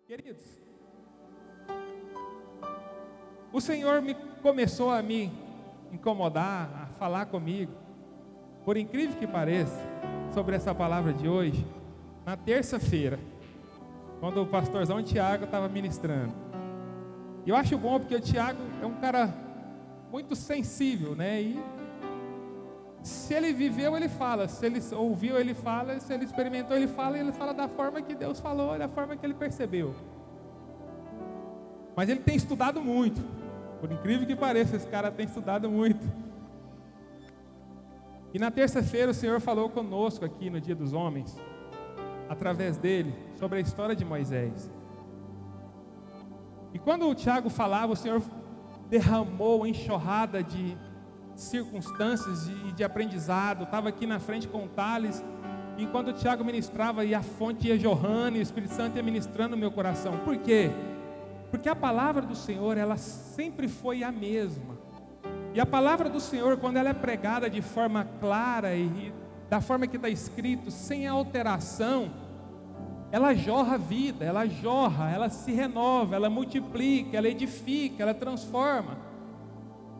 Queridos, o Senhor começou a me incomodar, a falar comigo, por incrível que pareça, sobre essa palavra de hoje, na terça-feira, quando o pastorzão Tiago estava ministrando. E eu acho bom porque o Tiago é um cara muito sensível, né? E se ele viveu, ele fala, se ele ouviu, ele fala, se ele experimentou, ele fala, e ele fala da forma que Deus falou, da forma que ele percebeu. Mas ele tem estudado muito, por incrível que pareça, esse cara tem estudado muito. E na terça-feira o Senhor falou conosco aqui no Dia dos Homens, através dele, sobre a história de Moisés. E quando o Tiago falava, o Senhor derramou enxurrada de circunstâncias e de aprendizado. Estava aqui na frente com o Thales, e enquanto o Tiago ministrava, e a fonte ia jorrando, e o Espírito Santo ia ministrando no meu coração. Por quê? Porque a palavra do Senhor, ela sempre foi a mesma. E a palavra do Senhor, quando ela é pregada de forma clara e da forma que está escrito, sem alteração, ela jorra vida, ela se renova, ela multiplica, ela edifica, ela transforma.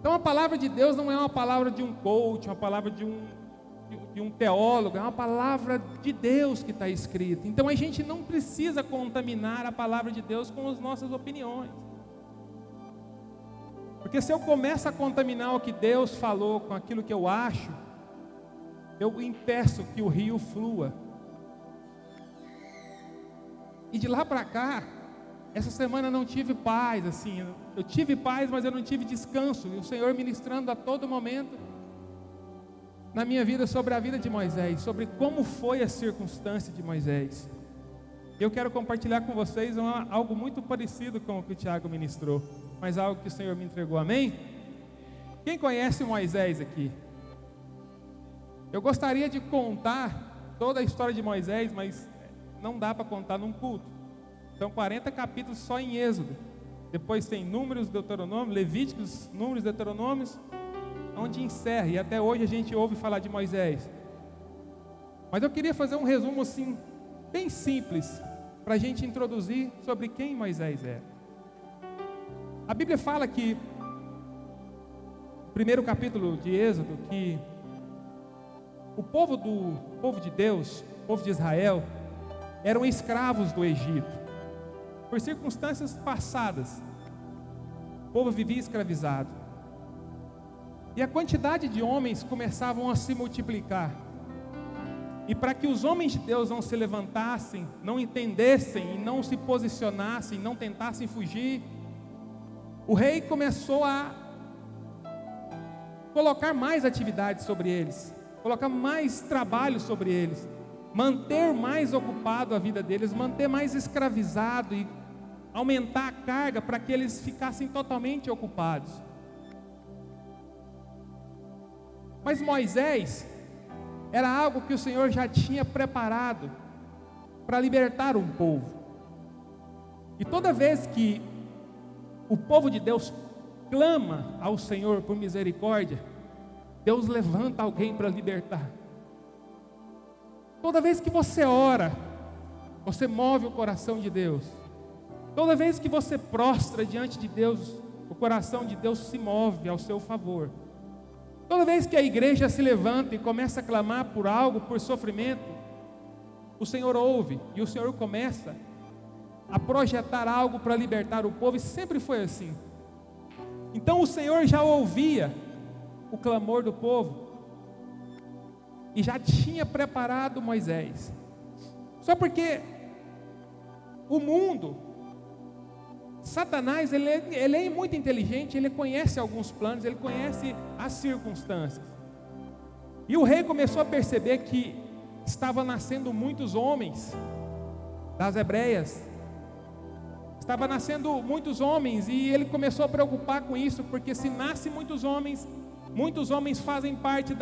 Então a palavra de Deus não é uma palavra de um coach, uma palavra de um teólogo, é uma palavra de Deus que está escrita. Então a gente não precisa contaminar a palavra de Deus com as nossas opiniões. Porque se eu começo a contaminar o que Deus falou com aquilo que eu acho, eu impeço que o rio flua. E de lá para cá, essa semana não tive paz, assim, eu tive paz, mas eu não tive descanso. E o Senhor ministrando a todo momento na minha vida sobre a vida de Moisés, sobre como foi a circunstância de Moisés. Eu quero compartilhar com vocês algo muito parecido com o que o Tiago ministrou, mas algo que o Senhor me entregou, amém? Quem conhece Moisés aqui? Eu gostaria de contar toda a história de Moisés, mas não dá para contar num culto. São 40 capítulos só em Êxodo. Depois tem Números, Deuteronômio, Levíticos, Números, Deuteronômios, onde encerra. E até hoje a gente ouve falar de Moisés. Mas eu queria fazer um resumo assim, bem simples, para a gente introduzir sobre quem Moisés é. A Bíblia fala que, no primeiro capítulo de Êxodo, que o povo de Deus, o povo de Israel, eram escravos do Egito. Por circunstâncias passadas, o povo vivia escravizado. E a quantidade de homens começavam a se multiplicar. E para que os homens de Deus não se levantassem, não entendessem e não se posicionassem, não tentassem fugir, o rei começou a colocar mais atividades sobre eles, colocar mais trabalho sobre eles, manter mais ocupado a vida deles, manter mais escravizado e aumentar a carga para que eles ficassem totalmente ocupados. Mas Moisés era algo que o Senhor já tinha preparado para libertar um povo. E toda vez que o povo de Deus clama ao Senhor por misericórdia, Deus levanta alguém para libertar. Toda vez que você ora, você move o coração de Deus. Toda vez que você prostra diante de Deus, o coração de Deus se move ao seu favor. Toda vez que a igreja se levanta e começa a clamar por algo, por sofrimento, o Senhor ouve e o Senhor começa a projetar algo para libertar o povo, e sempre foi assim. Então o Senhor já ouvia o clamor do povo e já tinha preparado Moisés. Só porque o mundo, Satanás, ele é muito inteligente, ele conhece alguns planos, ele conhece as circunstâncias. E o rei começou a perceber que estava nascendo muitos homens das hebreias. Estava nascendo muitos homens, e ele começou a preocupar com isso, porque se nascem muitos homens fazem parte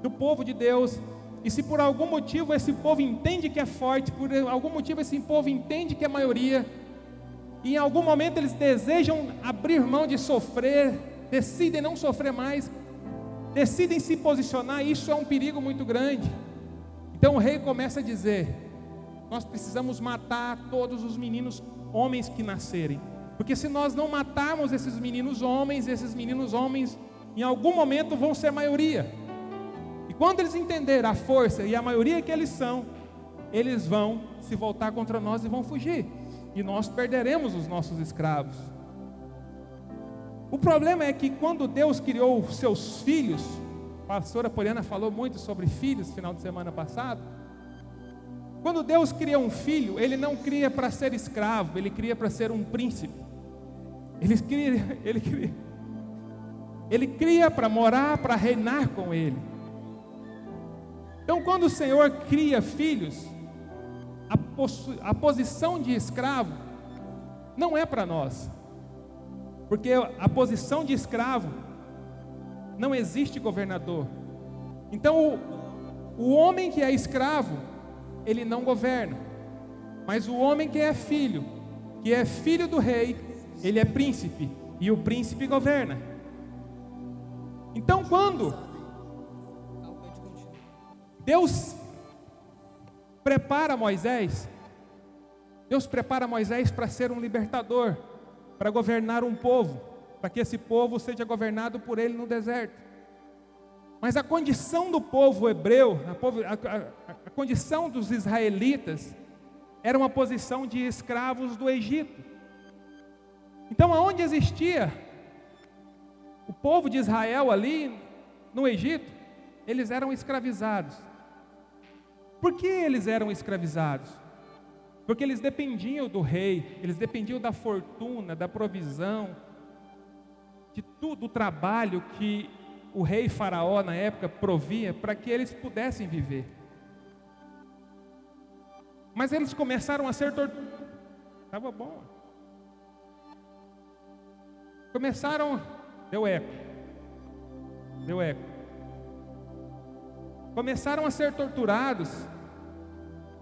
do povo de Deus. E se por algum motivo esse povo entende que é forte, por algum motivo esse povo entende que é maioria, e em algum momento eles desejam abrir mão de sofrer, decidem não sofrer mais, decidem se posicionar, isso é um perigo muito grande. Então o rei começa a dizer: nós precisamos matar todos os meninos homens que nascerem. Porque se nós não matarmos esses meninos homens em algum momento vão ser maioria. E quando eles entenderem a força e a maioria que eles são, eles vão se voltar contra nós e vão fugir. E nós perderemos os nossos escravos. O problema é que quando Deus criou os seus filhos, a pastora Poliana falou muito sobre filhos no final de semana passado. Quando Deus cria um filho, Ele não cria para ser escravo, Ele cria para ser um príncipe. Ele cria para morar, para reinar com Ele. Então, quando o Senhor cria filhos, a posição de escravo não é para nós, porque a posição de escravo não existe governador. Então, o homem que é escravo, ele não governa, mas o homem que é filho do rei, ele é príncipe, e o príncipe governa. Então, quando Deus prepara Moisés para ser um libertador, para governar um povo, para que esse povo seja governado por ele no deserto. Mas a condição do povo hebreu, a condição dos israelitas, era uma posição de escravos do Egito. Então, aonde existia o povo de Israel ali no Egito, eles eram escravizados. Por que eles eram escravizados? Porque eles dependiam do rei, eles dependiam da fortuna, da provisão, de tudo o trabalho que o rei Faraó na época provia para que eles pudessem viver. Mas eles começaram a ser torturados. Estava bom. Deu eco. Começaram a ser torturados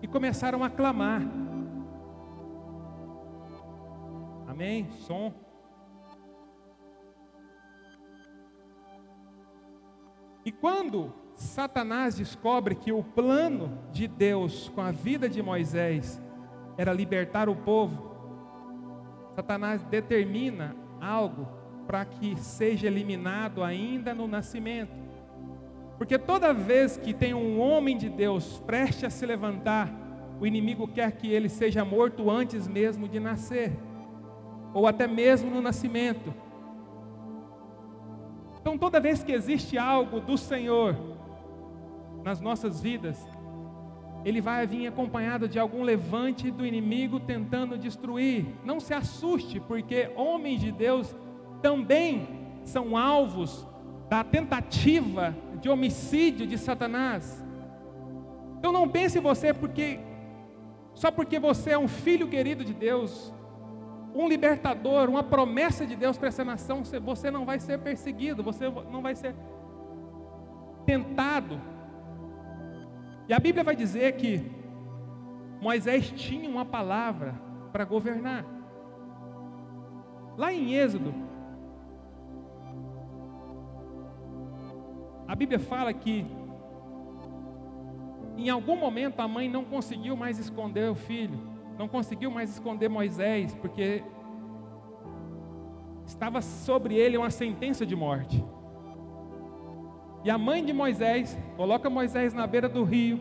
e começaram a clamar. Amém? Som. E quando Satanás descobre que o plano de Deus com a vida de Moisés era libertar o povo, Satanás determina algo para que seja eliminado ainda no nascimento. Porque toda vez que tem um homem de Deus prestes a se levantar, o inimigo quer que ele seja morto antes mesmo de nascer, ou até mesmo no nascimento. Então, toda vez que existe algo do Senhor nas nossas vidas, ele vai vir acompanhado de algum levante do inimigo tentando destruir. Não se assuste, porque homens de Deus também são alvos da tentativa de homicídio de Satanás. Então não pense você só porque você é um filho querido de Deus, um libertador, uma promessa de Deus para essa nação, você não vai ser perseguido, você não vai ser tentado. E a Bíblia vai dizer que Moisés tinha uma palavra para governar. Lá em Êxodo, a Bíblia fala que em algum momento a mãe não conseguiu mais esconder o filho, não conseguiu mais esconder Moisés, porque estava sobre ele uma sentença de morte. E a mãe de Moisés coloca Moisés na beira do rio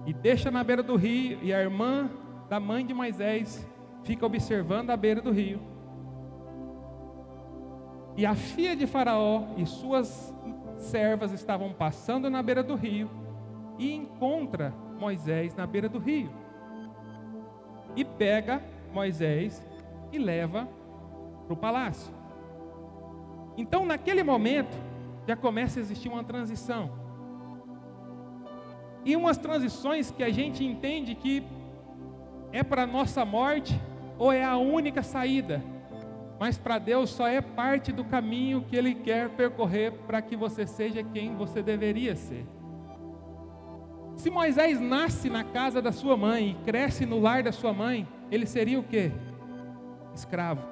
e deixa na beira do rio, e a irmã da mãe de Moisés fica observando a beira do rio. E a filha de Faraó e suas servas estavam passando na beira do rio e encontra Moisés na beira do rio. E pega Moisés e leva para o palácio. Então, naquele momento, já começa a existir uma transição. E umas transições que a gente entende que é para a nossa morte ou é a única saída. Mas para Deus só é parte do caminho que Ele quer percorrer para que você seja quem você deveria ser. Se Moisés nasce na casa da sua mãe e cresce no lar da sua mãe, ele seria o quê? Escravo.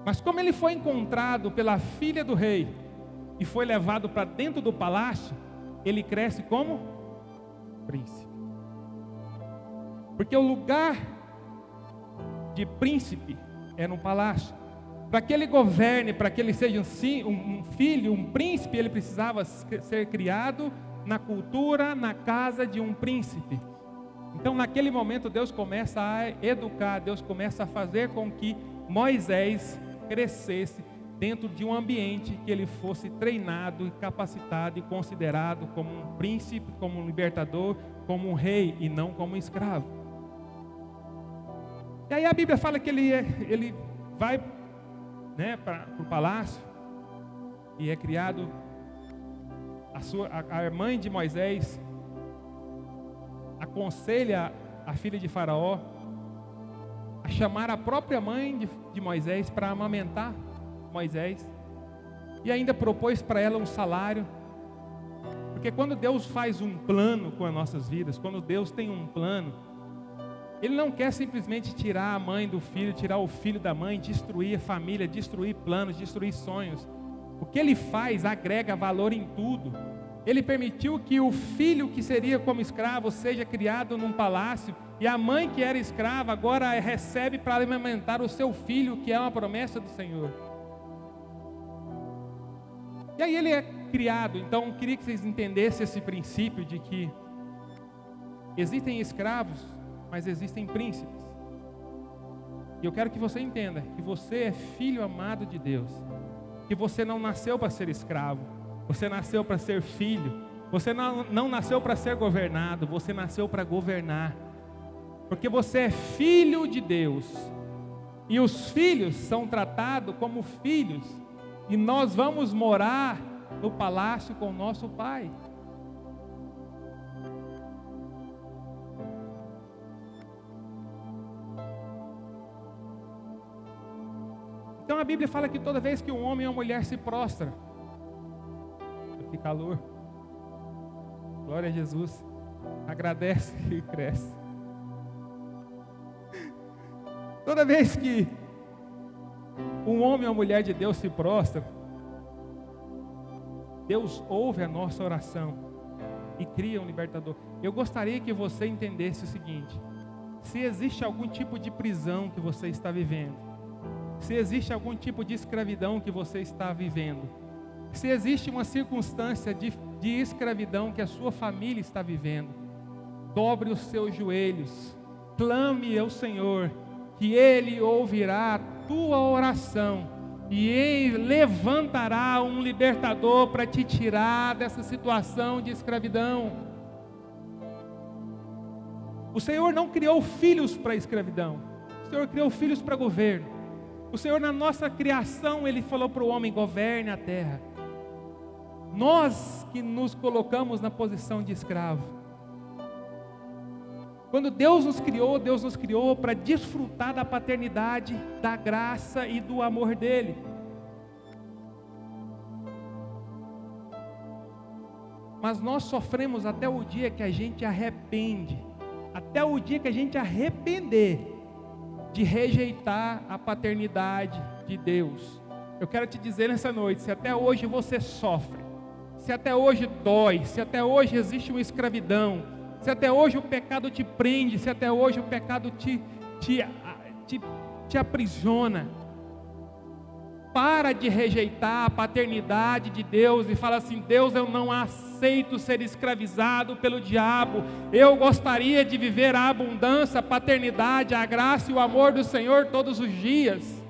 Mas como ele foi encontrado pela filha do rei e foi levado para dentro do palácio, ele cresce como príncipe. Porque o lugar de príncipe é no palácio. Para que ele governe, para que ele seja um filho, um príncipe, ele precisava ser criado na cultura, na casa de um príncipe. Então, naquele momento, Deus começa a educar, Deus começa a fazer com que Moisés crescesse dentro de um ambiente que ele fosse treinado, capacitado e considerado como um príncipe, como um libertador, como um rei e não como um escravo. E aí a Bíblia fala que ele vai, né, para o palácio e é criado. A mãe de Moisés aconselha a filha de Faraó a chamar a própria mãe de Moisés para amamentar Moisés, e ainda propôs para ela um salário, porque quando Deus faz um plano com as nossas vidas, quando Deus tem um plano, Ele não quer simplesmente tirar a mãe do filho, tirar o filho da mãe, destruir a família, destruir planos, destruir sonhos. O que Ele faz agrega valor em tudo. Ele permitiu que o filho que seria como escravo seja criado num palácio, e a mãe que era escrava agora recebe para alimentar o seu filho, que é uma promessa do Senhor. E aí ele é criado. Então eu queria que vocês entendessem esse princípio de que existem escravos, mas existem príncipes. E eu quero que você entenda que você é filho amado de Deus, que você não nasceu para ser escravo, você nasceu para ser filho, você não nasceu para ser governado, você nasceu para governar, porque você é filho de Deus, e os filhos são tratados como filhos, e nós vamos morar no palácio com o nosso Pai. Então a Bíblia fala que toda vez que um homem ou uma mulher se prostra, que calor, glória a Jesus, agradece e cresce. Toda vez que um homem ou mulher de Deus se prostra, Deus ouve a nossa oração e cria um libertador. Eu gostaria que você entendesse o seguinte: se existe algum tipo de prisão que você está vivendo, se existe algum tipo de escravidão que você está vivendo, se existe uma circunstância de escravidão que a sua família está vivendo, dobre os seus joelhos, clame ao Senhor, que Ele ouvirá a tua oração e Ele levantará um libertador para te tirar dessa situação de escravidão. O Senhor não criou filhos para escravidão, o Senhor criou filhos para governo. O Senhor, na nossa criação, Ele falou para o homem: governe a terra. Nós que nos colocamos na posição de escravo. Quando Deus nos criou para desfrutar da paternidade, da graça e do amor dEle. Mas nós sofremos até o dia que a gente arrepende, até o dia que a gente arrepender de rejeitar a paternidade de Deus. Eu quero te dizer nessa noite, se até hoje você sofre, se até hoje dói, se até hoje existe uma escravidão, se até hoje o pecado te prende, se até hoje o pecado te aprisiona, para de rejeitar a paternidade de Deus e fala assim: Deus, eu não aceito ser escravizado pelo diabo, eu gostaria de viver a abundância, a paternidade, a graça e o amor do Senhor todos os dias.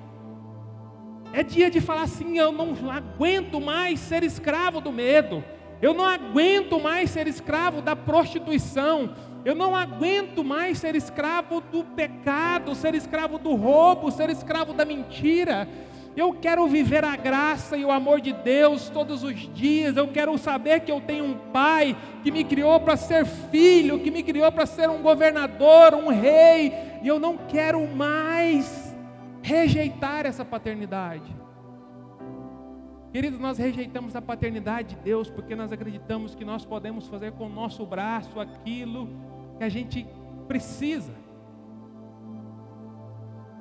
É dia de falar assim: eu não aguento mais ser escravo do medo, eu não aguento mais ser escravo da prostituição, eu não aguento mais ser escravo do pecado, ser escravo do roubo, ser escravo da mentira. Eu quero viver a graça e o amor de Deus todos os dias. Eu quero saber que eu tenho um Pai que me criou para ser filho, que me criou para ser um governador, um rei. E eu não quero mais rejeitar essa paternidade. Queridos, nós rejeitamos a paternidade de Deus porque nós acreditamos que nós podemos fazer com o nosso braço aquilo que a gente precisa.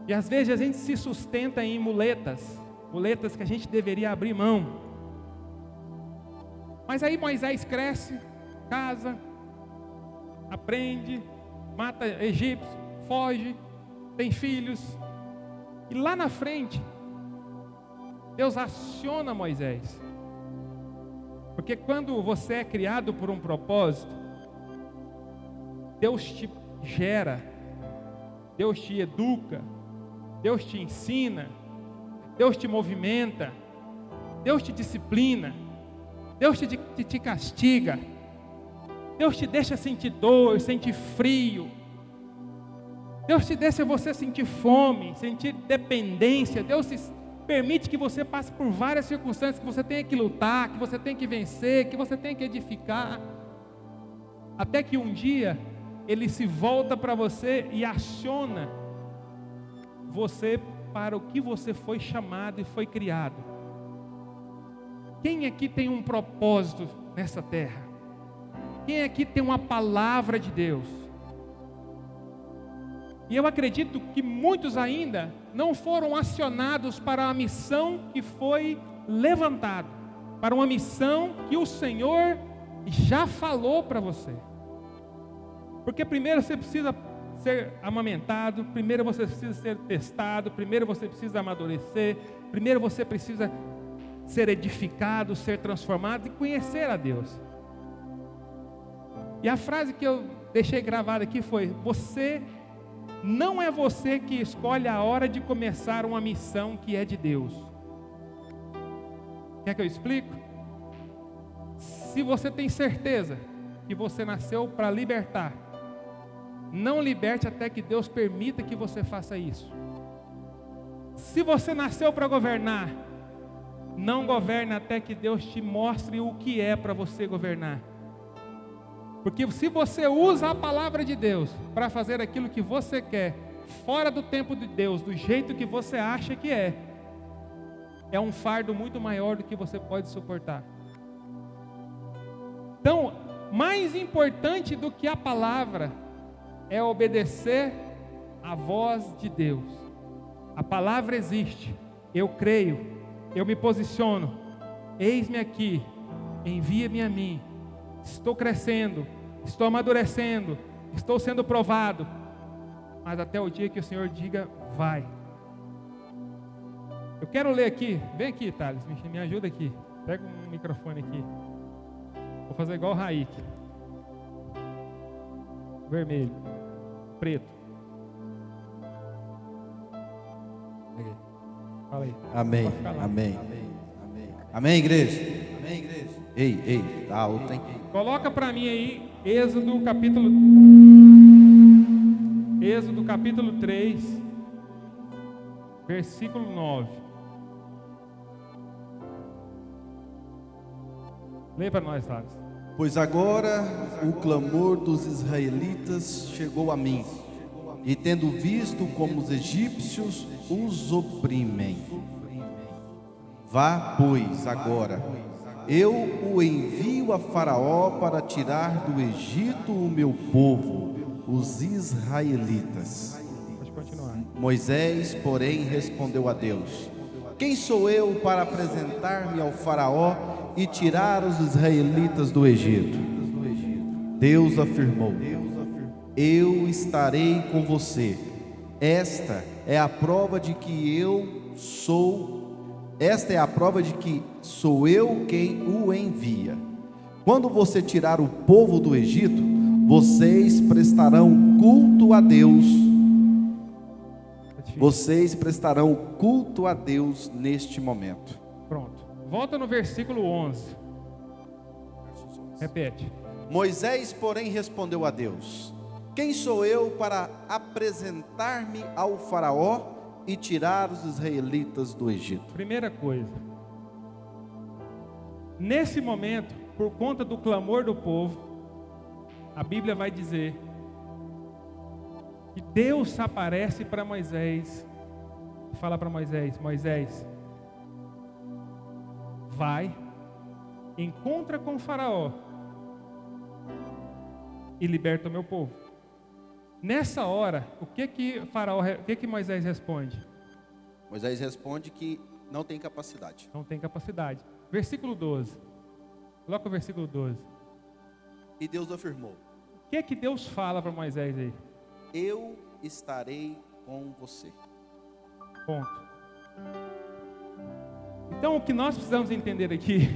E às vezes a gente se sustenta em muletas que a gente deveria abrir mão. Mas aí Moisés cresce, casa, aprende, mata egípcios, foge, tem filhos. E lá na frente, Deus aciona Moisés. Porque quando você é criado por um propósito, Deus te gera, Deus te educa, Deus te ensina, Deus te movimenta, Deus te disciplina, Deus te castiga, Deus te deixa sentir dor, sentir frio, Deus te deixa você sentir fome, sentir dependência. Deus permite que você passe por várias circunstâncias que você tenha que lutar, que você tenha que vencer, que você tenha que edificar, até que um dia Ele se volta para você e aciona você para o que você foi chamado e foi criado. Quem aqui tem um propósito nessa terra? Quem aqui tem uma palavra de Deus? E eu acredito que muitos ainda não foram acionados para a missão que foi levantada, para uma missão que o Senhor já falou para você. Porque primeiro você precisa ser amamentado, primeiro você precisa ser testado, primeiro você precisa amadurecer, primeiro você precisa ser edificado, ser transformado e conhecer a Deus. E a frase que eu deixei gravada aqui foi: não é você que escolhe a hora de começar uma missão que é de Deus. Quer que eu explique? Se você tem certeza que você nasceu para libertar, não liberte até que Deus permita que você faça isso. Se você nasceu para governar, não governe até que Deus te mostre o que é para você governar. Porque se você usa a palavra de Deus para fazer aquilo que você quer, fora do tempo de Deus, do jeito que você acha que é um fardo muito maior do que você pode suportar. Então, mais importante do que a palavra é obedecer à voz de Deus. A palavra existe, eu creio, eu me posiciono, eis-me aqui, envia-me a mim. Estou crescendo, estou amadurecendo, estou sendo provado, mas até o dia que o Senhor diga, vai. Eu quero ler aqui, vem aqui, Thales, me ajuda aqui, pega um microfone aqui, vou fazer igual o Raik, vermelho, preto. Fala aí. Amém, amém, amém, igreja. Amém, igreja. Ei, tá alto, hein? Coloca para mim aí Êxodo capítulo 3, versículo 9. Lê para nós, Thales. Pois agora o clamor dos israelitas chegou a mim, e tendo visto como os egípcios os oprimem, vá, pois, agora, eu o envio a Faraó para tirar do Egito o meu povo, os israelitas. Pode continuar. Moisés, porém, respondeu a Deus: quem sou eu para apresentar-me ao Faraó e tirar os israelitas do Egito? Deus afirmou: eu estarei com você. Esta é a prova de que sou eu quem o envia. Quando você tirar o povo do Egito, vocês prestarão culto a Deus. Vocês prestarão culto a Deus neste momento. Pronto. Volta no versículo 11. Repete. Moisés, porém, respondeu a Deus: quem sou eu para apresentar-me ao Faraó e tirar os israelitas do Egito? Primeira coisa, nesse momento, por conta do clamor do povo, a Bíblia vai dizer que Deus aparece para Moisés e fala para Moisés: Moisés, vai, encontra com o Faraó e liberta o meu povo. Nessa hora, o que Moisés responde? Moisés responde que não tem capacidade. Não tem capacidade. Versículo 12. Coloca o versículo 12. E Deus afirmou: O que é que Deus fala para Moisés aí? Eu estarei com você. Ponto. Então o que nós precisamos entender aqui,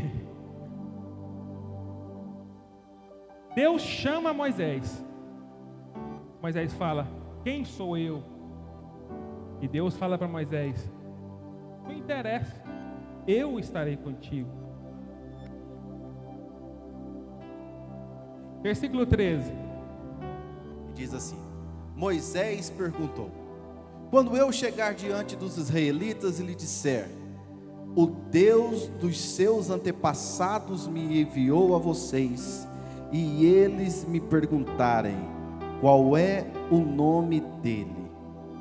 Deus chama Moisés. Moisés fala: quem sou eu? E Deus fala para Moisés: não interessa, eu estarei contigo. Versículo 13. Diz assim: Moisés perguntou: quando eu chegar diante dos israelitas e lhe disser, o Deus dos seus antepassados me enviou a vocês, e eles me perguntarem, qual é o nome dele,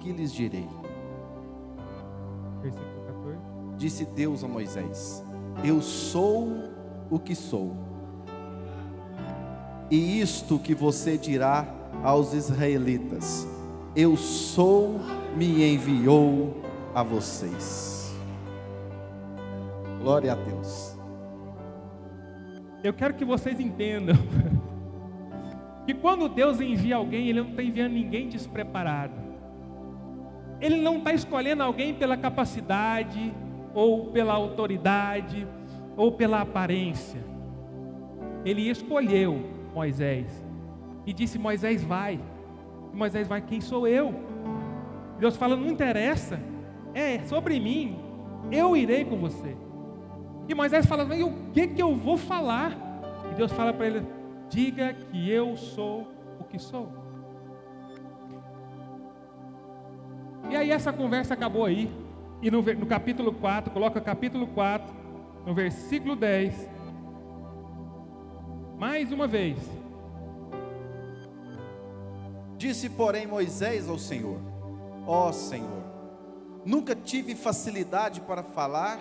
que lhes direi? Versículo 14. Disse Deus a Moisés: eu sou o que sou. E isto que você dirá aos israelitas: eu sou, me enviou a vocês. Glória a Deus. Eu quero que vocês entendam que quando Deus envia alguém, Ele não está enviando ninguém despreparado. Ele não está escolhendo alguém pela capacidade, ou pela autoridade, ou pela aparência. Ele escolheu Moisés e disse: Moisés vai. E Moisés vai: quem sou eu? Deus fala: não interessa, é sobre mim, eu irei com você. E Moisés fala: e o que eu vou falar? E Deus fala para ele: diga que eu sou o que sou. E aí essa conversa acabou aí. E no capítulo 4, coloca capítulo 4, no versículo 10. Mais uma vez. Disse, porém, Moisés ao Senhor: ó Senhor, nunca tive facilidade para falar,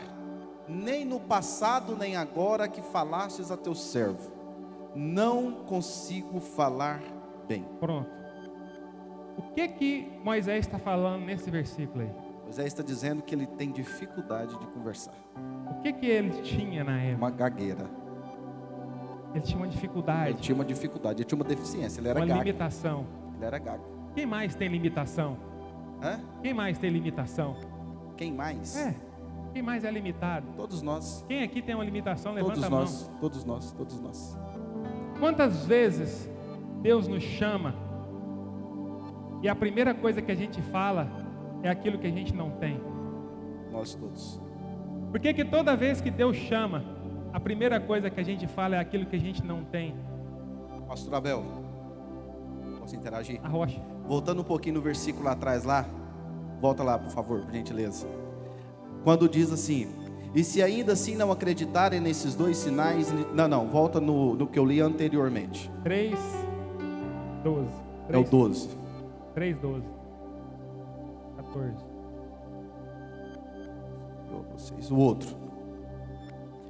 nem no passado, nem agora que falastes a teu servo. Não consigo falar bem. Pronto. O que Moisés está falando nesse versículo aí? Moisés está dizendo que ele tem dificuldade de conversar. O que ele tinha na época? Uma gagueira. Ele tinha uma dificuldade. Ele tinha uma dificuldade, ele tinha uma deficiência, ele era uma gago. limitação. Ele era gago. Quem mais tem limitação? Hã? Quem mais tem limitação? Quem mais? Quem mais é limitado? Todos nós. Quem aqui tem uma limitação? Levanta Todos a mão. nós, todos nós, todos nós. Quantas vezes Deus nos chama e a primeira coisa que a gente fala é aquilo que a gente não tem? Nós todos. Por que toda vez que Deus chama, a primeira coisa que a gente fala é aquilo que a gente não tem? Pastor Abel, posso interagir? A rocha. Voltando um pouquinho no versículo lá atrás lá. Volta lá, por favor, por gentileza. Quando diz assim: e se ainda assim não acreditarem nesses dois sinais... Não, volta no que eu li anteriormente. 3:12. É o 12. 3:12. 14. Vocês, o outro.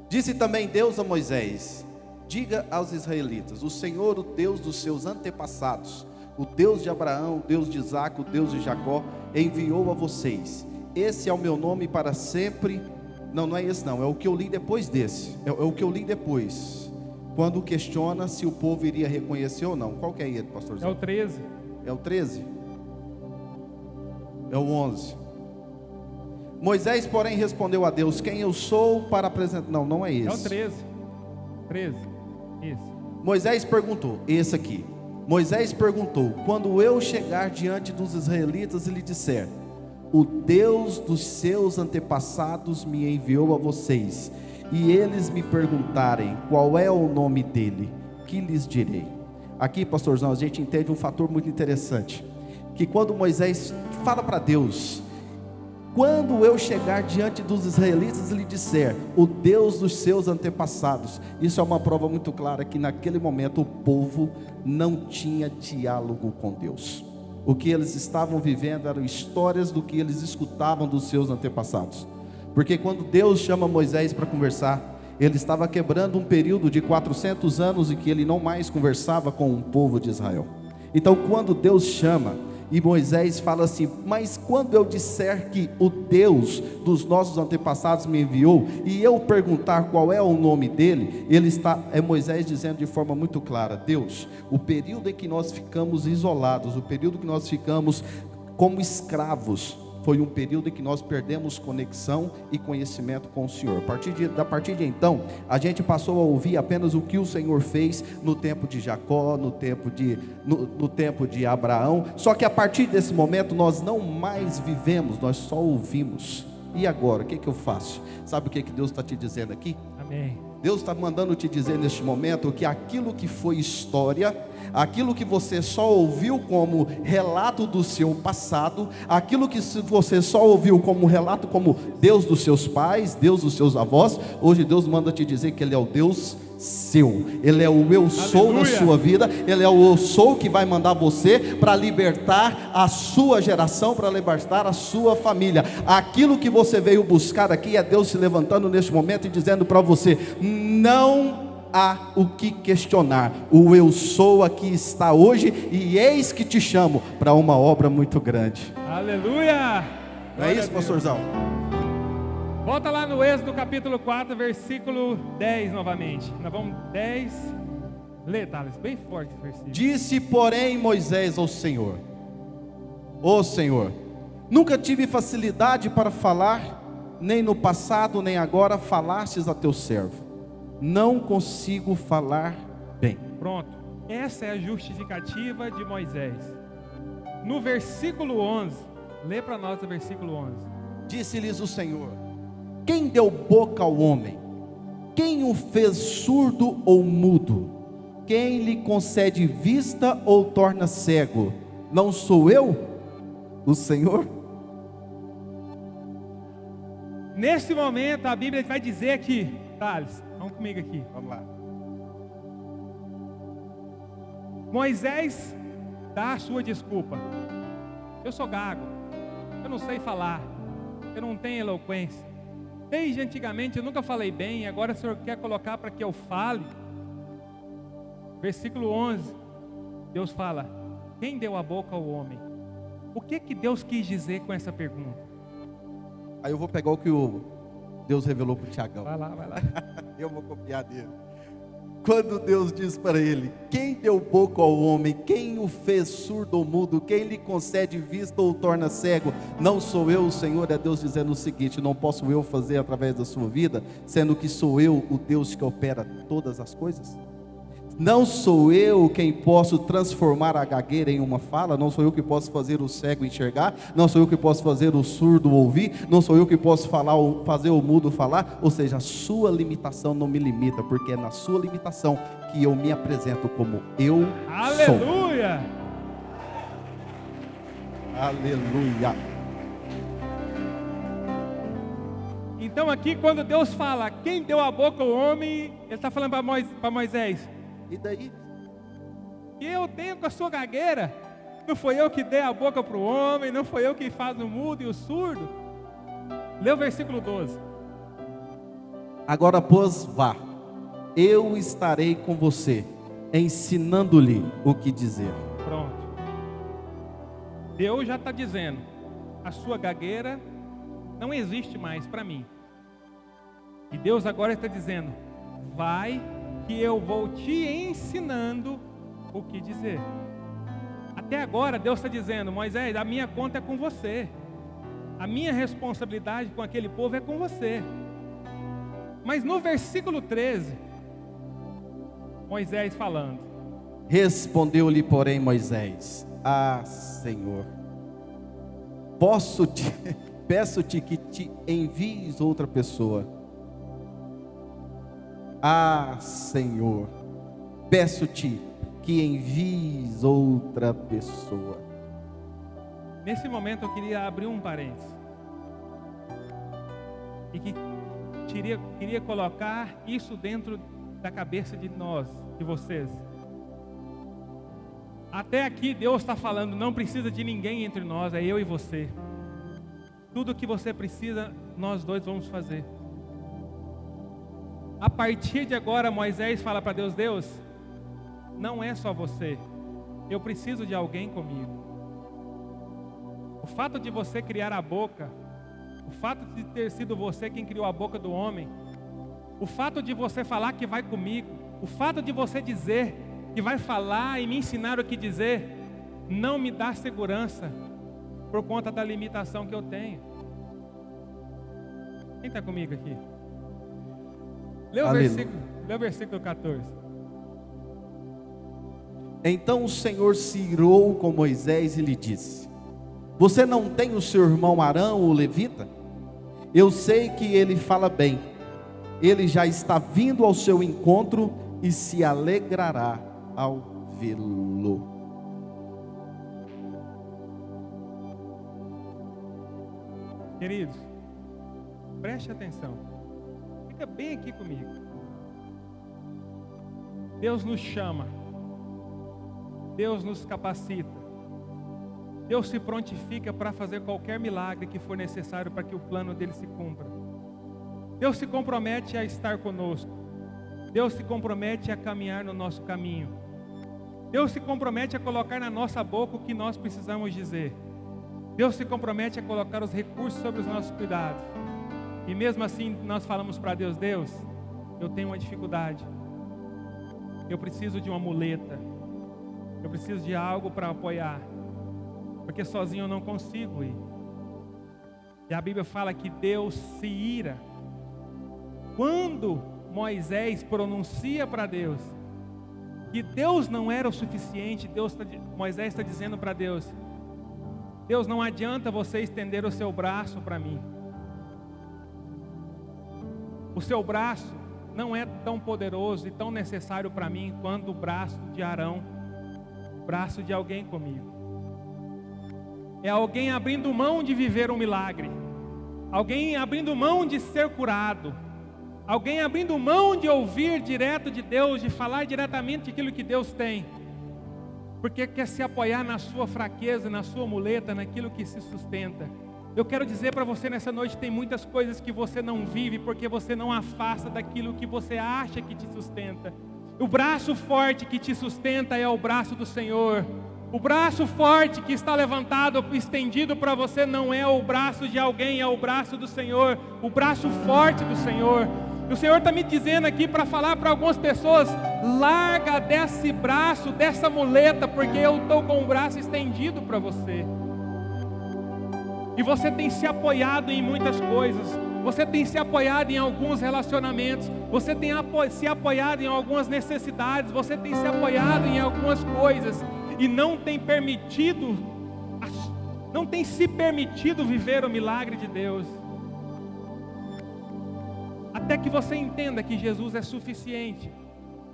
Disse também Deus a Moisés: diga aos israelitas, o Senhor, o Deus dos seus antepassados, o Deus de Abraão, o Deus de Isaque, o Deus de Jacó, enviou a vocês. Esse é o meu nome para sempre. Não é esse não, é o que eu li depois desse. É o que eu li depois. Quando questiona se o povo iria reconhecer ou não. Qual que é ele, pastor Zé? É o 13. É o 13? É o 11. Moisés, porém, respondeu a Deus: quem eu sou para apresentar... Não é esse. É o 13. 13. Isso. Moisés perguntou, esse aqui. Moisés perguntou: quando eu chegar diante dos israelitas e lhe disser, o Deus dos seus antepassados me enviou a vocês, e eles me perguntarem, qual é o nome dele, que lhes direi? Aqui, pastorzão, a gente entende um fator muito interessante, que quando Moisés fala para Deus, quando eu chegar diante dos israelitas e lhe disser, o Deus dos seus antepassados, isso é uma prova muito clara que naquele momento o povo não tinha diálogo com Deus. O que eles estavam vivendo eram histórias do que eles escutavam dos seus antepassados. Porque quando Deus chama Moisés para conversar, ele estava quebrando um período de 400 anos em que ele não mais conversava com o povo de Israel. Então quando Deus chama, E Moisés fala assim: mas quando eu disser que o Deus dos nossos antepassados me enviou, e eu perguntar qual é o nome dele, é Moisés dizendo de forma muito clara: Deus, o período em que nós ficamos isolados, o período que nós ficamos como escravos, foi um período em que nós perdemos conexão e conhecimento com o Senhor. A partir de então, a gente passou a ouvir apenas o que o Senhor fez no tempo de Jacó, no tempo de Abraão. Só que a partir desse momento nós não mais vivemos, nós só ouvimos. E agora, o que eu faço? Sabe o que Deus está te dizendo aqui? Amém. Deus está mandando te dizer neste momento que aquilo que foi história, aquilo que você só ouviu como relato do seu passado, aquilo que você só ouviu como relato como Deus dos seus pais, Deus dos seus avós, hoje Deus manda te dizer que Ele é o Deus seu, Ele é o eu sou na sua vida, Ele é o eu sou que vai mandar você para libertar a sua geração, para libertar a sua família. Aquilo que você veio buscar aqui é Deus se levantando neste momento e dizendo para você: não há o que questionar, o eu sou aqui está hoje, e eis que te chamo para uma obra muito grande. Aleluia! Não é isso, pastorzão? Volta lá no Êxodo capítulo 4, versículo 10 novamente. Nós vamos 10. Lê, Thales, bem forte esse versículo. Disse, porém, Moisés ao Senhor: ó Senhor, nunca tive facilidade para falar, nem no passado, nem agora falastes a teu servo. Não consigo falar bem. Pronto, essa é a justificativa de Moisés. No versículo 11, lê para nós o versículo 11. Disse-lhes o Senhor: quem deu boca ao homem? Quem o fez surdo ou mudo? Quem lhe concede vista ou torna cego? Não sou eu, o Senhor? Nesse momento a Bíblia vai dizer aqui, Thales, vamos comigo aqui. Vamos lá. Moisés dá a sua desculpa. Eu sou gago, eu não sei falar, eu não tenho eloquência. Desde antigamente eu nunca falei bem, agora o Senhor quer colocar para que eu fale. Versículo 11, Deus fala: quem deu a boca ao homem? O que Deus quis dizer com essa pergunta? Aí eu vou pegar o que Deus revelou para o Tiagão. Vai lá. Eu vou copiar dele. Quando Deus diz para ele: quem deu boca ao homem? Quem o fez surdo ou mudo? Quem lhe concede vista ou torna cego? Não sou eu, o Senhor. É Deus dizendo o seguinte: não posso eu fazer através da sua vida, sendo que sou eu o Deus que opera todas as coisas? Não sou eu quem posso transformar a gagueira em uma fala, não sou eu que posso fazer o cego enxergar, não sou eu que posso fazer o surdo ouvir, não sou eu que posso fazer o mudo falar. Ou seja, a sua limitação não me limita, porque é na sua limitação que eu me apresento como eu sou. Aleluia! Aleluia! Então aqui quando Deus fala, quem deu a boca ao homem, Ele está falando para Moisés: e daí? E eu tenho com a sua gagueira? Não foi eu que dei a boca para o homem, não foi eu que faz o mudo e o surdo? Lê o versículo 12. Agora, pois, vá, eu estarei com você, ensinando-lhe o que dizer. Pronto. Deus já está dizendo: a sua gagueira não existe mais para mim. E Deus agora está dizendo: vai, que eu vou te ensinando o que dizer. Até agora Deus está dizendo: Moisés, a minha conta é com você, a minha responsabilidade com aquele povo é com você. Mas no versículo 13, Moisés falando: respondeu-lhe, porém, Moisés: ah, Senhor, peço-te que te envies outra pessoa. Ah, Senhor, peço-te que envies outra pessoa. Nesse momento eu queria abrir um parênteses e que queria colocar isso dentro da cabeça de nós, de vocês. Até aqui Deus está falando: não precisa de ninguém entre nós, é eu e você. Tudo que você precisa, nós dois vamos fazer. A partir de agora, Moisés fala para Deus: Deus, não é só você, eu preciso de alguém comigo. O fato de você criar a boca, o fato de ter sido você quem criou a boca do homem, o fato de você falar que vai comigo, o fato de você dizer que vai falar e me ensinar o que dizer, não me dá segurança por conta da limitação que eu tenho. Quem está comigo aqui? Lê o versículo 14. Então o Senhor se irou com Moisés e lhe disse: você não tem o seu irmão Arão, o levita? Eu sei que ele fala bem. Ele já está vindo ao seu encontro e se alegrará ao vê-lo. Queridos, preste atenção. Fica bem aqui comigo. Deus nos chama. Deus nos capacita. Deus se prontifica para fazer qualquer milagre que for necessário para que o plano dele se cumpra. Deus se compromete a estar conosco. Deus se compromete a caminhar no nosso caminho. Deus se compromete a colocar na nossa boca o que nós precisamos dizer. Deus se compromete a colocar os recursos sobre os nossos cuidados. E mesmo assim nós falamos para Deus: Deus, eu tenho uma dificuldade. Eu preciso de uma muleta. Eu preciso de algo para apoiar. Porque sozinho eu não consigo ir. E a Bíblia fala que Deus se ira. Quando Moisés pronuncia para Deus que Deus não era o suficiente, Moisés está dizendo para Deus: Deus, não adianta você estender o seu braço para mim. O seu braço não é tão poderoso e tão necessário para mim quanto o braço de Arão, o braço de alguém comigo. É alguém abrindo mão de viver um milagre, alguém abrindo mão de ser curado, alguém abrindo mão de ouvir direto de Deus, de falar diretamente aquilo que Deus tem, porque quer se apoiar na sua fraqueza, na sua muleta, naquilo que se sustenta. Eu quero dizer para você nessa noite: tem muitas coisas que você não vive porque você não afasta daquilo que você acha que te sustenta. O braço forte que te sustenta é o braço do Senhor. O braço forte que está levantado, estendido para você, não é o braço de alguém, é o braço do Senhor, o braço forte do Senhor. O Senhor está me dizendo aqui para falar para algumas pessoas: larga desse braço, dessa muleta, porque eu estou com o braço estendido para você. E você tem se apoiado em muitas coisas, você tem se apoiado em alguns relacionamentos, você tem se apoiado em algumas necessidades, você tem se apoiado em algumas coisas, e não tem se permitido viver o milagre de Deus. Até que você entenda que Jesus é suficiente,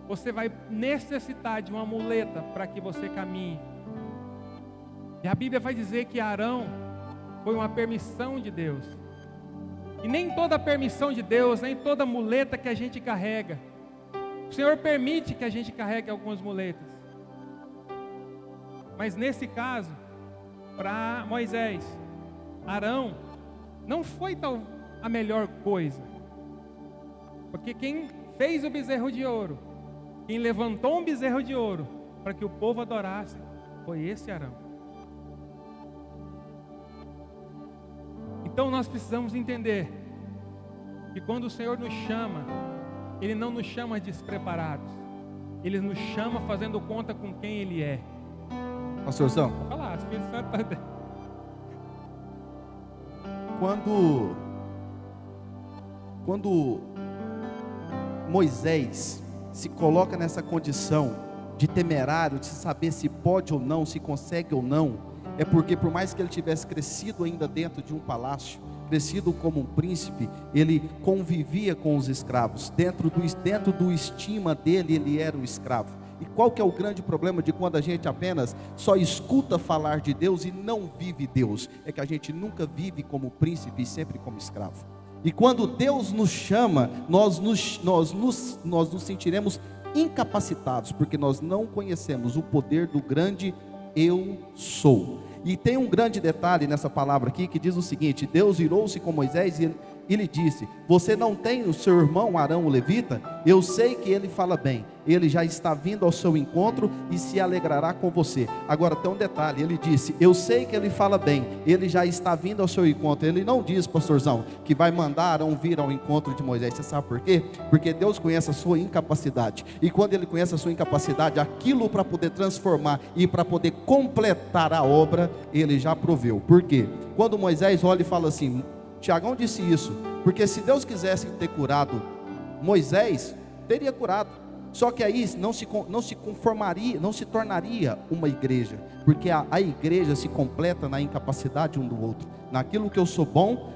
você vai necessitar de uma muleta para que você caminhe. E a Bíblia vai dizer que Arão foi uma permissão de Deus. E nem toda permissão de Deus, nem toda muleta que a gente carrega, o Senhor permite que a gente carregue algumas muletas. Mas nesse caso, para Moisés, Arão não foi a melhor coisa. Porque quem fez o bezerro de ouro, quem levantou um bezerro de ouro para que o povo adorasse, foi esse Arão. Então nós precisamos entender que quando o Senhor nos chama, Ele não nos chama despreparados, Ele nos chama fazendo conta com quem Ele é. Pastorzão, Vou falar, Espírito Santo está... Quando Moisés se coloca nessa condição de temerário, de saber se pode ou não, se consegue ou não, é porque por mais que ele tivesse crescido ainda dentro de um palácio, crescido como um príncipe, ele convivia com os escravos, dentro do estima dele ele era um escravo. E qual que é o grande problema de quando a gente apenas só escuta falar de Deus e não vive Deus? É que a gente nunca vive como príncipe e sempre como escravo. E quando Deus nos chama, nós nos sentiremos incapacitados, porque nós não conhecemos o poder do grande eu sou. E tem um grande detalhe nessa palavra aqui que diz o seguinte: Deus irou-se com Moisés e lhe disse: você não tem o seu irmão Arão o levita? Eu sei que ele fala bem, ele já está vindo ao seu encontro e se alegrará com você. Agora tem um detalhe, ele disse: eu sei que ele fala bem, ele já está vindo ao seu encontro. Ele não diz, pastorzão, que vai mandar Arão vir ao encontro de Moisés. Você sabe por quê? Porque Deus conhece a sua incapacidade, e quando ele conhece a sua incapacidade, aquilo para poder transformar e para poder completar a obra, ele já proveu. Por quê? Quando Moisés olha e fala assim, Tiagão disse isso, porque se Deus quisesse ter curado Moisés, teria curado. Só que aí não se conformaria, não se tornaria uma igreja, porque a igreja se completa na incapacidade um do outro. Naquilo que eu sou bom,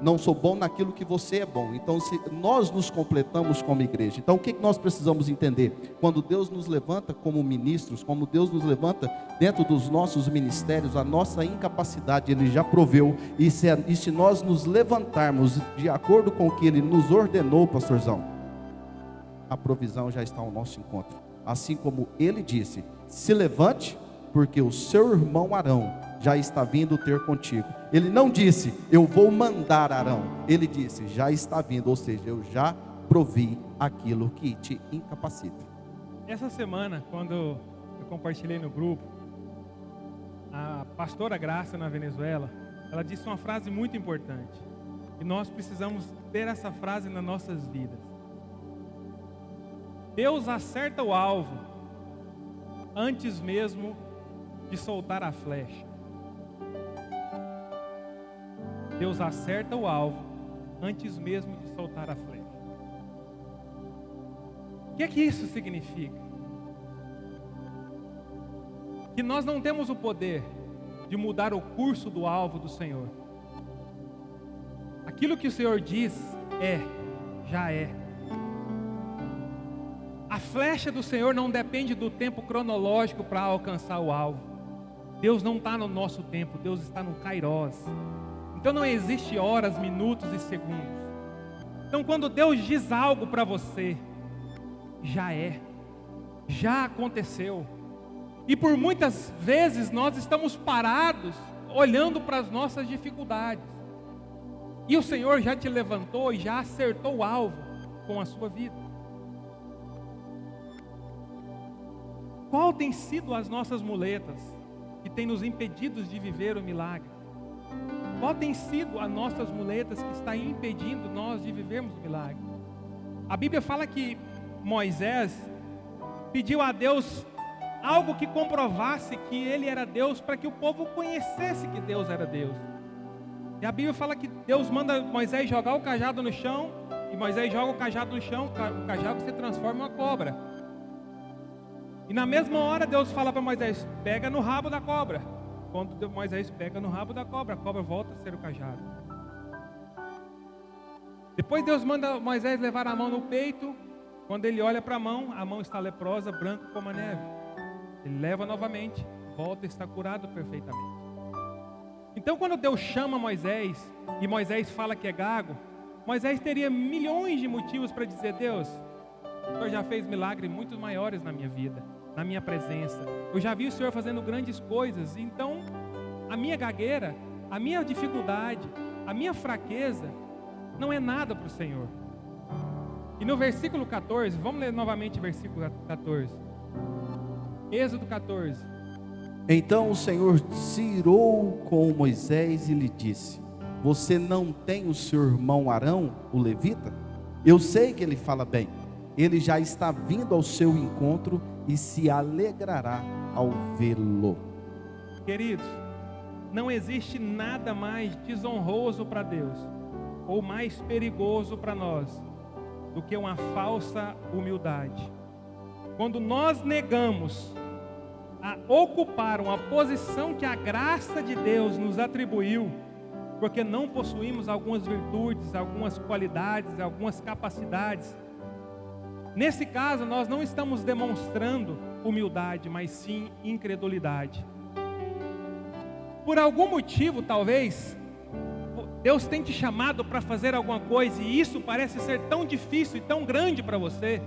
não sou bom naquilo que você é bom. Então nós nos completamos como igreja. Então o que nós precisamos entender? Quando Deus nos levanta como ministros, como Deus nos levanta dentro dos nossos ministérios, a nossa incapacidade Ele já proveu. E se nós nos levantarmos de acordo com o que Ele nos ordenou, pastorzão, a provisão já está ao nosso encontro. Assim como Ele disse: se levante, porque o seu irmão Arão já está vindo ter contigo. Ele não disse: eu vou mandar Arão. Ele disse: já está vindo, ou seja, eu já provi aquilo que te incapacita. Essa semana, quando eu compartilhei no grupo, a pastora Graça na Venezuela, ela disse uma frase muito importante, e nós precisamos ter essa frase nas nossas vidas. Deus acerta o alvo antes mesmo de soltar a flecha. Deus acerta o alvo antes mesmo de soltar a flecha. O que é que isso significa? Que nós não temos o poder de mudar o curso do alvo do Senhor. Aquilo que o Senhor diz já é. A flecha do Senhor não depende do tempo cronológico para alcançar o alvo. Deus não está no nosso tempo, Deus está no Kairos. Então não existe horas, minutos e segundos. Então quando Deus diz algo para você, já é, já aconteceu. E por muitas vezes nós estamos parados, olhando para as nossas dificuldades. E o Senhor já te levantou e já acertou o alvo com a sua vida. Qual tem sido as nossas muletas que tem nos impedido de viver o milagre? Qual tem sido as nossas muletas que está impedindo nós de vivermos o milagre? A Bíblia fala que Moisés pediu a Deus algo que comprovasse que ele era Deus, para que o povo conhecesse que Deus era Deus. E a Bíblia fala que Deus manda Moisés jogar o cajado no chão, e Moisés joga o cajado no chão, o cajado se transforma em uma cobra. E na mesma hora Deus fala para Moisés: pega no rabo da cobra. Quando Moisés pega no rabo da cobra, a cobra volta a ser o cajado. Depois Deus manda Moisés levar a mão no peito. Quando ele olha para a mão está leprosa, branca como a neve. Ele leva novamente, volta e está curado perfeitamente. Então quando Deus chama Moisés, e Moisés fala que é gago, Moisés teria milhões de motivos para dizer: Deus, o Senhor já fez milagres muito maiores na minha vida, na minha presença. Eu já vi o Senhor fazendo grandes coisas. Então a minha gagueira, a minha dificuldade, a minha fraqueza não é nada para o Senhor. E no versículo 14, vamos ler novamente o versículo 14. Êxodo 14. Então o Senhor se irou com Moisés e lhe disse: você não tem o seu irmão Arão, o levita? Eu sei que ele fala bem. Ele já está vindo ao seu encontro e se alegrará ao vê-lo. Queridos, não existe nada mais desonroso para Deus, ou mais perigoso para nós, do que uma falsa humildade. Quando nós negamos a ocupar uma posição que a graça de Deus nos atribuiu, porque não possuímos algumas virtudes, algumas qualidades, algumas capacidades. Nesse caso, nós não estamos demonstrando humildade, mas sim incredulidade. Por algum motivo, talvez, Deus tem te chamado para fazer alguma coisa, e isso parece ser tão difícil e tão grande para você,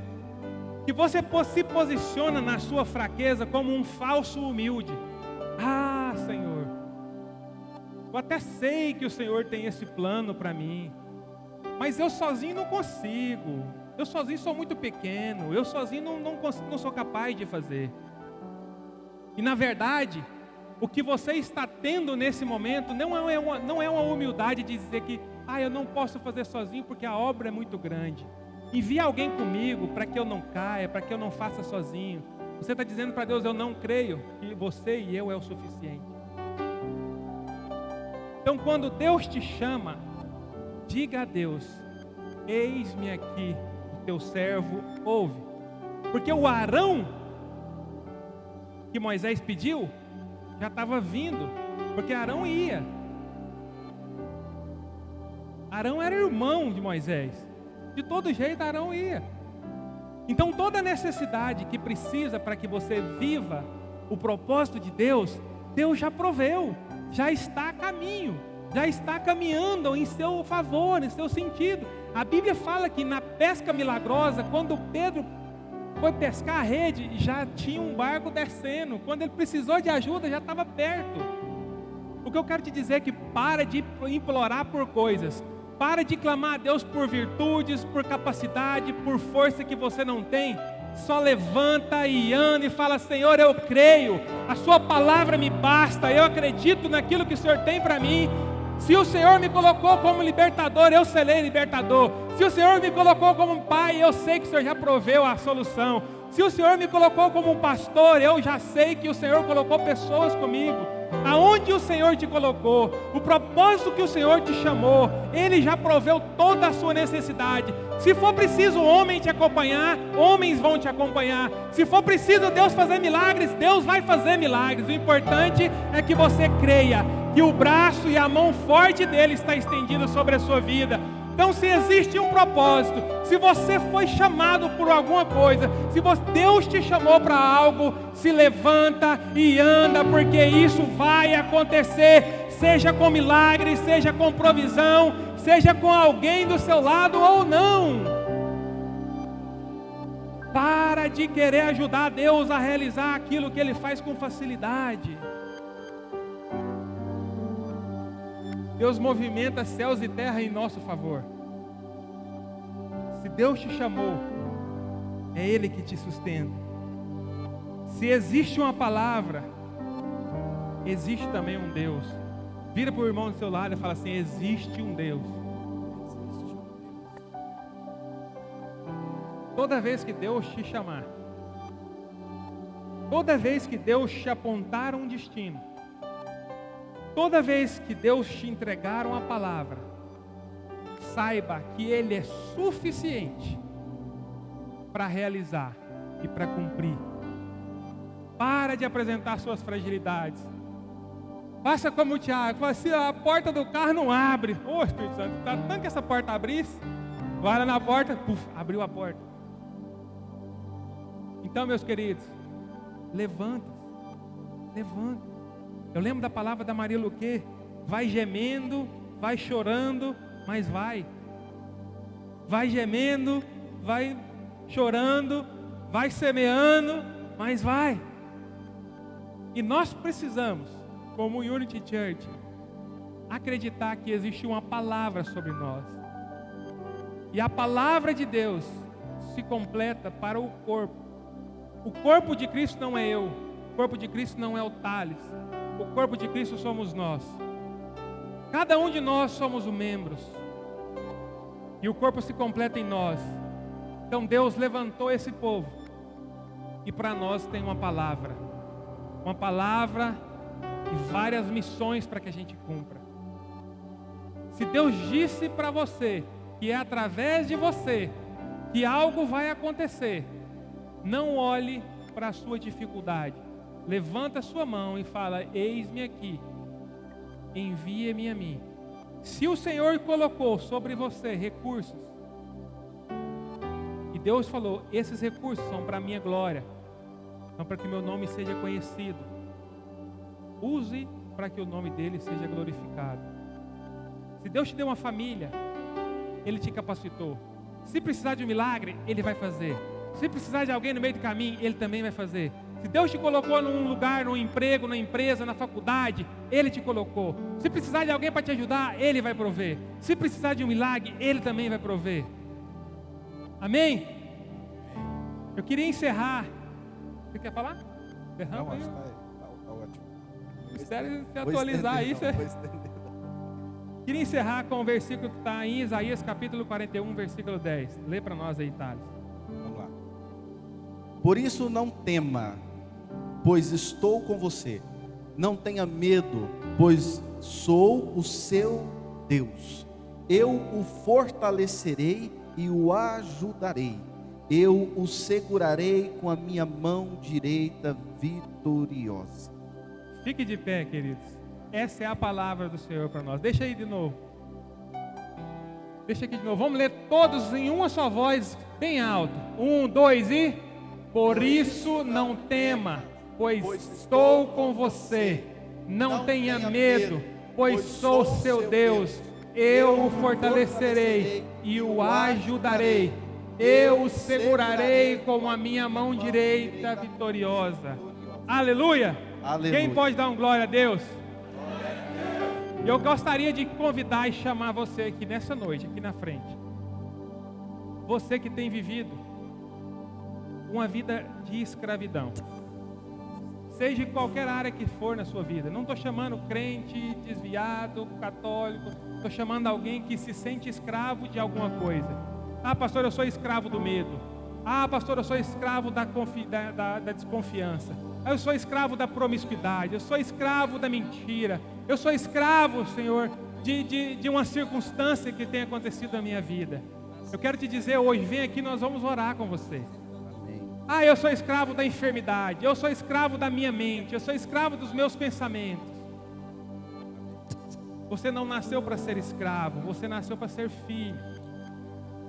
que você se posiciona na sua fraqueza como um falso humilde. Senhor, eu até sei que o Senhor tem esse plano para mim, Mas eu sozinho não consigo. Eu sozinho sou muito pequeno. Eu sozinho não sou capaz de fazer. E na verdade, o que você está tendo nesse momento não é uma humildade de dizer que eu não posso fazer sozinho porque a obra é muito grande. Envia alguém comigo para que eu não caia, para que eu não faça sozinho. Você está dizendo para Deus: eu não creio que você e eu é o suficiente. Então, quando Deus te chama, diga a Deus: eis-me aqui, o teu servo ouve. Porque o Arão que Moisés pediu já estava vindo, porque Arão ia. Arão era irmão de Moisés. De todo jeito Arão ia. Então toda necessidade que precisa para que você viva o propósito de Deus, Deus já proveu, já está a caminho, já está caminhando em seu favor, em seu sentido. A Bíblia fala que na pesca milagrosa, quando Pedro foi pescar a rede, já tinha um barco descendo. Quando ele precisou de ajuda, já estava perto. O que eu quero te dizer é que para de implorar por coisas. Para de clamar a Deus por virtudes, por capacidade, por força que você não tem. Só levanta e anda e fala: Senhor, eu creio, a sua palavra me basta, eu acredito naquilo que o Senhor tem para mim. Se o Senhor me colocou como libertador, eu serei libertador. Se o Senhor me colocou como pai, eu sei que o Senhor já proveu a solução. Se o Senhor me colocou como um pastor, eu já sei que o Senhor colocou pessoas comigo. Aonde o Senhor te colocou, o propósito que o Senhor te chamou, Ele já proveu toda a sua necessidade. Se for preciso homem te acompanhar, homens vão te acompanhar. Se for preciso Deus fazer milagres, Deus vai fazer milagres. O importante é que você creia que o braço e a mão forte dele está estendida sobre a sua vida. Então, se existe um propósito, se você foi chamado por alguma coisa, se Deus te chamou para algo, se levanta e anda, porque isso vai acontecer, seja com milagre, seja com provisão, seja com alguém do seu lado ou não. Para de querer ajudar Deus a realizar aquilo que Ele faz com facilidade. Deus movimenta céus e terra em nosso favor. Se Deus te chamou, é Ele que te sustenta. Se existe uma palavra, existe também um Deus. Vira para o irmão do seu lado e fala assim: existe um Deus. Toda vez que Deus te chamar, toda vez que Deus te apontar um destino, toda vez que Deus te entregar uma palavra, saiba que Ele é suficiente para realizar e para cumprir. Para de apresentar suas fragilidades. Faça como o Tiago, fala assim: a porta do carro não abre. Ô Espírito Santo, tá tanto que essa porta abrisse, vai lá na porta, abriu a porta. Então, meus queridos, levanta. Eu lembro da palavra da Maria Luque: vai gemendo, vai chorando, mas vai. Vai gemendo, vai chorando, vai semeando, mas vai. E nós precisamos, como Unity Church, acreditar que existe uma palavra sobre nós. E a palavra de Deus se completa para o corpo. O corpo de Cristo não é eu. O corpo de Cristo não é o Thales. O corpo de Cristo somos nós. Cada um de nós somos os membros. E o corpo se completa em nós. Então Deus levantou esse povo. E para nós tem uma palavra. Uma palavra e várias missões para que a gente cumpra. Se Deus disse para você que é através de você que algo vai acontecer, não olhe para a sua dificuldade. Levanta a sua mão e fala: eis-me aqui, envia-me a mim. Se o Senhor colocou sobre você recursos, e Deus falou: esses recursos são para a minha glória, são para que meu nome seja conhecido, use para que o nome dele seja glorificado. Se Deus te deu uma família, Ele te capacitou. Se precisar de um milagre, Ele vai fazer. Se precisar de alguém no meio do caminho, Ele também vai fazer. Se Deus te colocou num lugar, num emprego, na empresa, na faculdade, Ele te colocou. Se precisar de alguém para te ajudar, Ele vai prover. Se precisar de um milagre, Ele também vai prover. Amém? Eu queria encerrar. Você quer falar? Não, acho que tá ótimo. Sério, se atualizar aí, você... Queria encerrar com o versículo que está em Isaías capítulo 41, versículo 10. Lê para nós aí, Thales. Vamos lá. Por isso não tema, pois estou com você. Não tenha medo, pois sou o seu Deus. Eu o fortalecerei e o ajudarei. Eu o segurarei com a minha mão direita vitoriosa. Fique de pé, queridos. Essa é a palavra do Senhor para nós. Deixa aí de novo. Deixa aqui de novo. Vamos ler todos em uma só voz, bem alto. 1, 2 e... Por isso não tema, pois estou com você. Não tenha medo, pois sou seu Deus. Eu o fortalecerei e o ajudarei. Eu o segurarei com a minha mão direita vitoriosa. Aleluia! Aleluia. Quem pode dar um glória a Deus? Eu gostaria de convidar e chamar você aqui nessa noite, aqui na frente. Você que tem vivido uma vida de escravidão, seja em qualquer área que for na sua vida. Não estou chamando crente, desviado, católico. Estou chamando alguém que se sente escravo de alguma coisa. Ah, pastor, eu sou escravo do medo. Ah, pastor, eu sou escravo da desconfiança. Eu sou escravo da promiscuidade. Eu sou escravo da mentira. Eu sou escravo, Senhor, de uma circunstância que tem acontecido na minha vida. Eu quero te dizer hoje, vem aqui, nós vamos orar com você. Ah, eu sou escravo da enfermidade. Eu sou escravo da minha mente. Eu sou escravo dos meus pensamentos. Você não nasceu para ser escravo. Você nasceu para ser filho.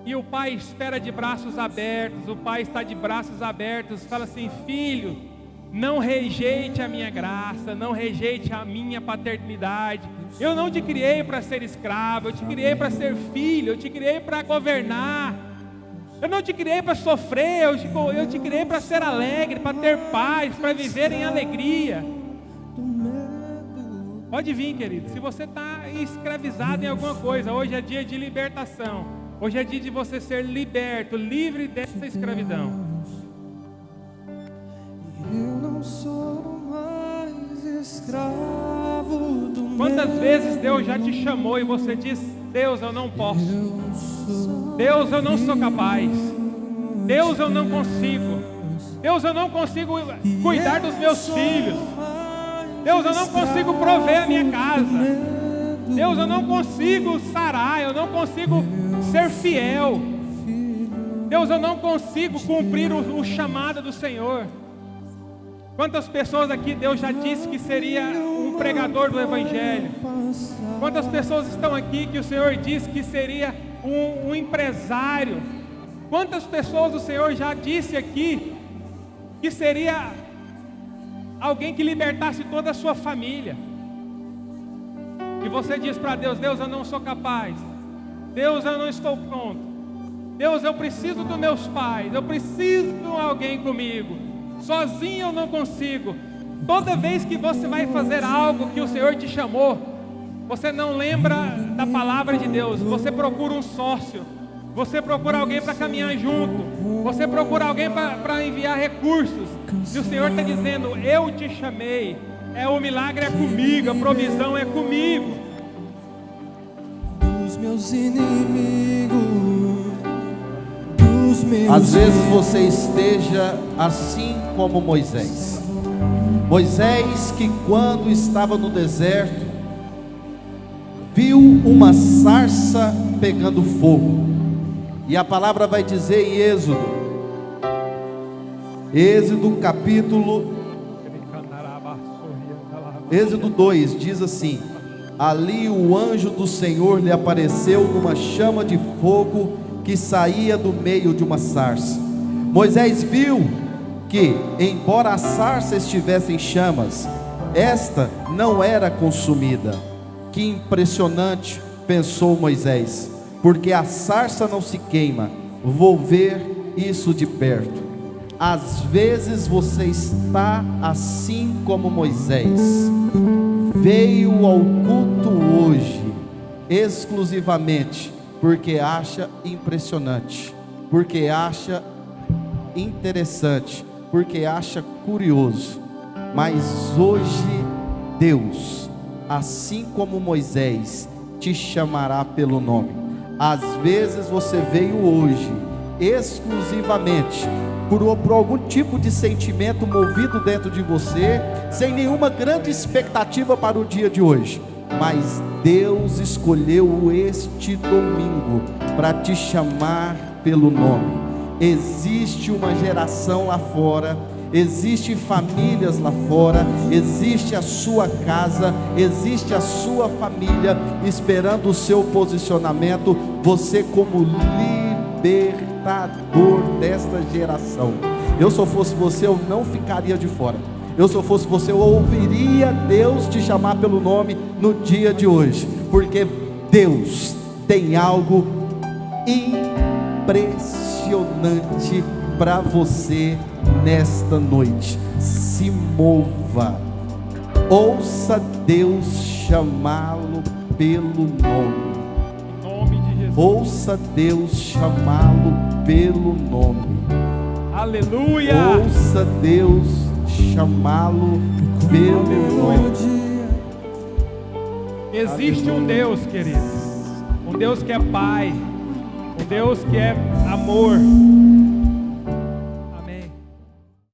E o Pai espera de braços abertos. O Pai está de braços abertos. Fala assim: filho, não rejeite a minha graça. Não rejeite a minha paternidade. Eu não te criei para ser escravo. Eu te criei para ser filho. Eu te criei para governar. Eu não te criei para sofrer. Eu te criei para ser alegre, para ter paz, para viver em alegria. Pode vir, querido. Se você está escravizado em alguma coisa, hoje é dia de libertação. Hoje é dia de você ser liberto, livre dessa escravidão. Eu não sou mais escravo do medo. Quantas vezes Deus já te chamou e você diz: Deus, eu não posso. Deus, eu não sou capaz. Deus, eu não consigo. Deus, eu não consigo cuidar dos meus filhos. Deus, eu não consigo prover a minha casa. Deus, eu não consigo sarar. Eu não consigo ser fiel. Deus, eu não consigo cumprir o chamado do Senhor. Quantas pessoas aqui Deus já disse que seria um pregador do Evangelho? Quantas pessoas estão aqui que o Senhor disse que seria um empresário? Quantas pessoas o Senhor já disse aqui que seria alguém que libertasse toda a sua família? E você diz para Deus: Deus, eu não sou capaz. Deus, eu não estou pronto. Deus, eu preciso dos meus pais. Eu preciso de alguém comigo. Sozinho eu não consigo. Toda vez que você vai fazer algo que o Senhor te chamou, você não lembra da palavra de Deus. Você procura um sócio. Você procura alguém para caminhar junto. Você procura alguém para enviar recursos. E o Senhor está dizendo: eu te chamei. O milagre é comigo, a provisão é comigo. Dos meus inimigos, dos meus... Às vezes você esteja assim como Moisés. Moisés, que quando estava no deserto, viu uma sarça pegando fogo. E a palavra vai dizer em Êxodo capítulo Êxodo 2, diz assim: ali o anjo do Senhor lhe apareceu numa chama de fogo que saía do meio de uma sarça. Moisés viu que, embora a sarça estivesse em chamas, esta não era consumida. Que impressionante, pensou Moisés, porque a sarça não se queima. Vou ver isso de perto. Às vezes você está assim como Moisés, veio ao culto hoje exclusivamente porque acha impressionante, porque acha interessante, porque acha curioso. Mas hoje Deus, assim como Moisés, te chamará pelo nome. Às vezes você veio hoje exclusivamente por algum tipo de sentimento movido dentro de você, sem nenhuma grande expectativa para o dia de hoje. Mas Deus escolheu este domingo para te chamar pelo nome. Existe uma geração lá fora, existem famílias lá fora, existe a sua casa, existe a sua família esperando o seu posicionamento, você como libertador desta geração. Eu, se eu fosse você, eu não ficaria de fora. Eu, se eu fosse você, eu ouviria Deus te chamar pelo nome no dia de hoje, porque Deus tem algo impressionante para você nesta noite. Se mova, ouça Deus chamá-lo pelo nome. Em nome de Jesus. Ouça Deus chamá-lo pelo nome. Aleluia. Ouça Deus chamá-lo pelo nome. Existe um Deus, queridos, um Deus que é Pai, um Deus que é amor,